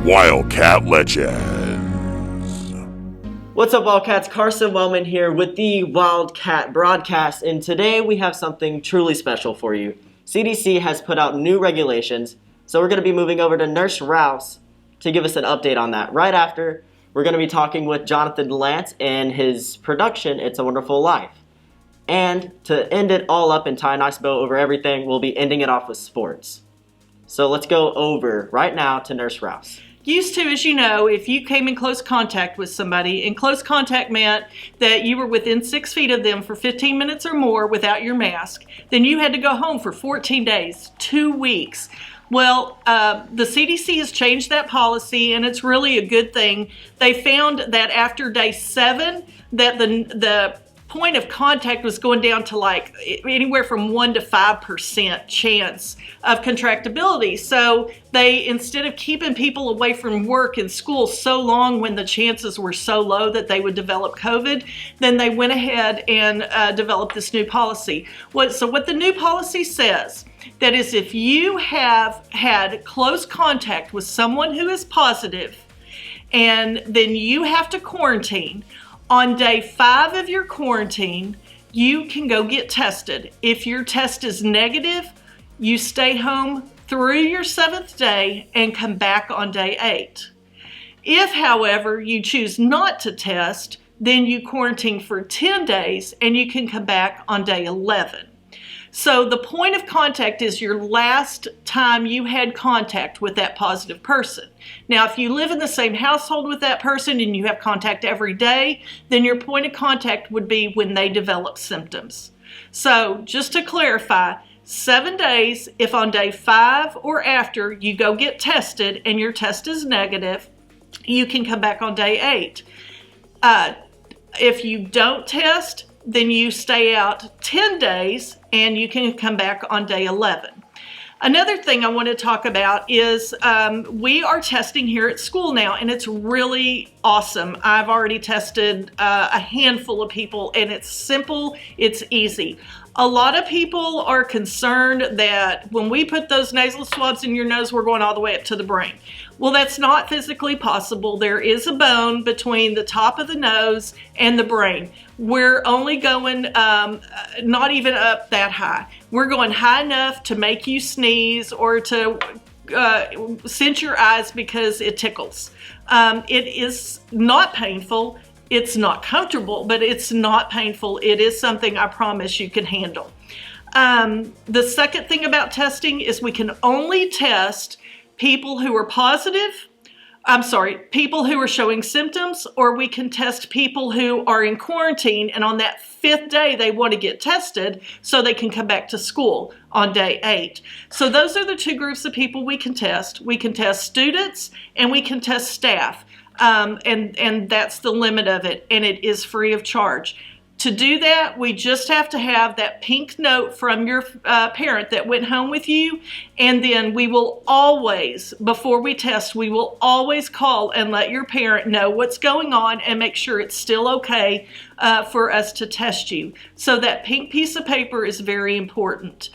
Wildcat Legends. What's up, Wildcats? Carson Wellman here with the Wildcat Broadcast, and today we have something truly special for you. CDC has put out new regulations, so we're going to be moving over to Nurse Rouse to give us an update on that. Right after, we're going to be talking with Jonathan Lance and his production, It's a Wonderful Life. And to end it all up and tie a nice bow over everything, we'll be ending it off with sports. So let's go over right now to Nurse Rouse. Used to, as you know, if you came in close contact with somebody, and close contact meant that you were within 6 feet of them for 15 minutes or more without your mask, then you had to go home for 14 days, 2 weeks. Well, the CDC has changed that policy, and it's really a good thing. They found that after day 7, that the point of contact was going down to like anywhere from 1 to 5% chance of contractability. So they, instead of keeping people away from work and school so long when the chances were so low that they would develop COVID, then they went ahead and developed this new policy. So what the new policy says, that is, if you have had close contact with someone who is positive, and then you have to quarantine, on day 5 of your quarantine, you can go get tested. If your test is negative, you stay home through your 7th day and come back on day 8. If, however, you choose not to test, then you quarantine for 10 days and you can come back on day 11. So the point of contact is your last time you had contact with that positive person. Now, if you live in the same household with that person and you have contact every day, then your point of contact would be when they develop symptoms. So just to clarify, 7 days, if on day 5 or after you go get tested and your test is negative, you can come back on day 8. If you don't test, then you stay out 10 days and you can come back on day 11. Another thing I want to talk about is we are testing here at school now, and it's really awesome. I've already tested a handful of people, and it's simple, it's easy. A lot of people are concerned that when we put those nasal swabs in your nose, we're going all the way up to the brain. Well, that's not physically possible. There is a bone between the top of the nose and the brain. We're only going not even up that high. We're going high enough to make you sneeze or to cinch your eyes because it tickles. It is not painful. It's not comfortable, but it's not painful. It is something I promise you can handle. The second thing about testing is we can only test people who are people who are showing symptoms, or we can test people who are in quarantine and on that 5th day they want to get tested so they can come back to school on day 8. So those are the 2 groups of people we can test. We can test students and we can test staff. And that's the limit of it, and it is free of charge. To do that, we just have to have that pink note from your parent that went home with you, and then we will always, before we test, we will always call and let your parent know what's going on and make sure it's still okay for us to test you. So that pink piece of paper is very important.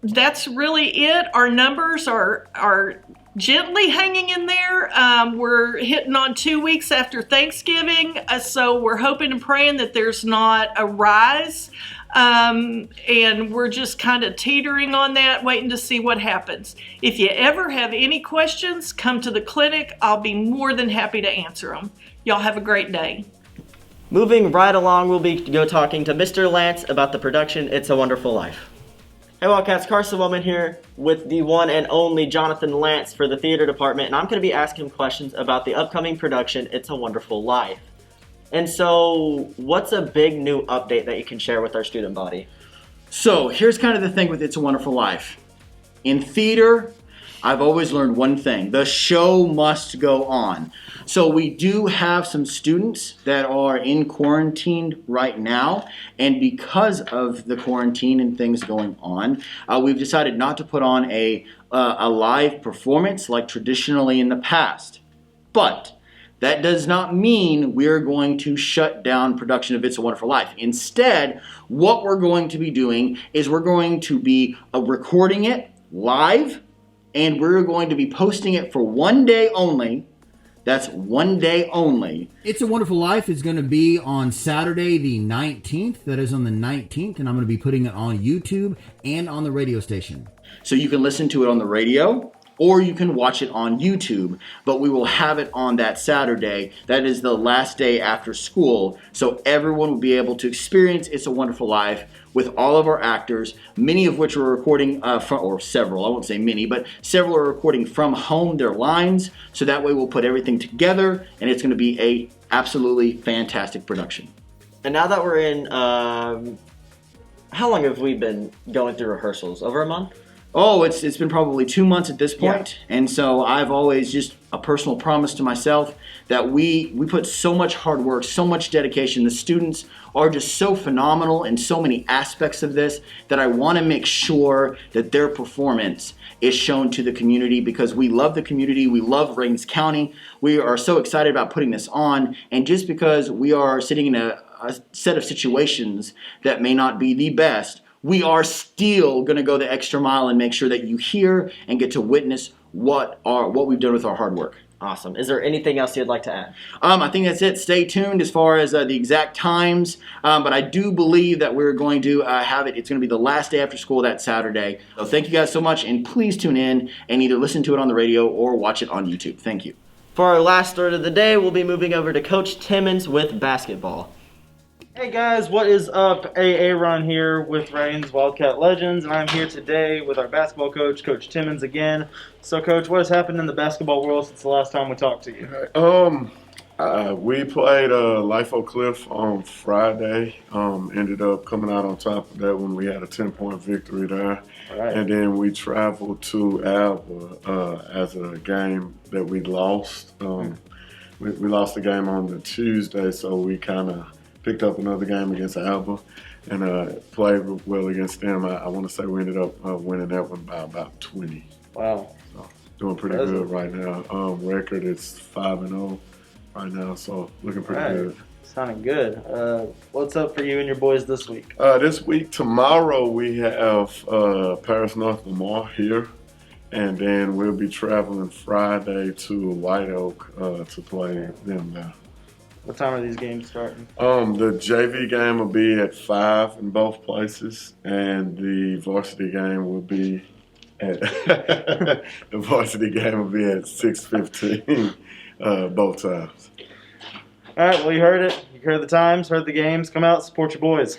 That's really it. Our numbers are gently hanging in there. We're hitting on 2 weeks after Thanksgiving, so we're hoping and praying that there's not a rise, and we're just kind of teetering on that, waiting to see what happens. If you ever have any questions, come to the clinic. I'll be more than happy to answer them. Y'all have a great day. Moving right along, we'll be talking to Mr. Lance about the production It's a Wonderful Life. Hey Wildcats, Carson Wellman here with the one and only Jonathan Lance for the theater department, and I'm going to be asking him questions about the upcoming production, It's a Wonderful Life. And so, what's a big new update that you can share with our student body? So, here's kind of the thing with It's a Wonderful Life. In theater, I've always learned one thing: the show must go on. So we do have some students that are in quarantine right now, and because of the quarantine and things going on, we've decided not to put on a live performance like traditionally in the past. But that does not mean we're going to shut down production of It's a Wonderful Life. Instead, what we're going to be doing is we're going to be recording it live and we're going to be posting it for one day only. That's one day only. It's a Wonderful Life is going to be on Saturday the 19th. That is on the 19th, and I'm going to be putting it on YouTube and on the radio station. So you can listen to it on the radio, or you can watch it on YouTube, but we will have it on that Saturday. That is the last day after school, so everyone will be able to experience It's a Wonderful Life with all of our actors, many of which are recording or several, I won't say many, but several are recording from home their lines, so that way we'll put everything together, and it's going to be a absolutely fantastic production. And now that we're in, how long have we been going through rehearsals? Over a month? Oh, it's been probably 2 months at this point. Yeah. And so I've always just a personal promise to myself that we put so much hard work, so much dedication. The students are just so phenomenal in so many aspects of this that I want to make sure that their performance is shown to the community, because we love the community. We love Rains County. We are so excited about putting this on. And just because we are sitting in a set of situations that may not be the best, we are still going to go the extra mile and make sure that you hear and get to witness what we've done with our hard work. Awesome. Is there anything else you'd like to add? I think that's it. Stay tuned as far as the exact times, but I do believe that we're going to have it. It's going to be the last day after school that Saturday. So thank you guys so much, and please tune in and either listen to it on the radio or watch it on YouTube. Thank you. For our last story of the day, we'll be moving over to Coach Timmons with basketball. Hey guys, what is up? Aaron here with Rains Wildcat Legends, and I'm here today with our basketball coach, Coach Timmons again. So Coach, what has happened in the basketball world since the last time we talked to you? We played Life Oak Cliff on Friday. Ended up coming out on top of that when we had a 10-point victory there. Right. And then we traveled to Alba as a game that we lost. We lost the game on the Tuesday, so we kind of picked up another game against Alba and played well against them. I want to say we ended up winning that one by about 20. Wow. So doing pretty good right now. Record is 5-0 right now, so looking pretty good. Sounding good. What's up for you and your boys this week? This week, tomorrow, we have Paris North Lamar here, and then we'll be traveling Friday to White Oak to play them there. What time are these games starting? The JV game will be at 5 in both places, and the varsity game will be at 6:15 both times. All right, well, you heard it. You heard the times, heard the games. Come out, support your boys.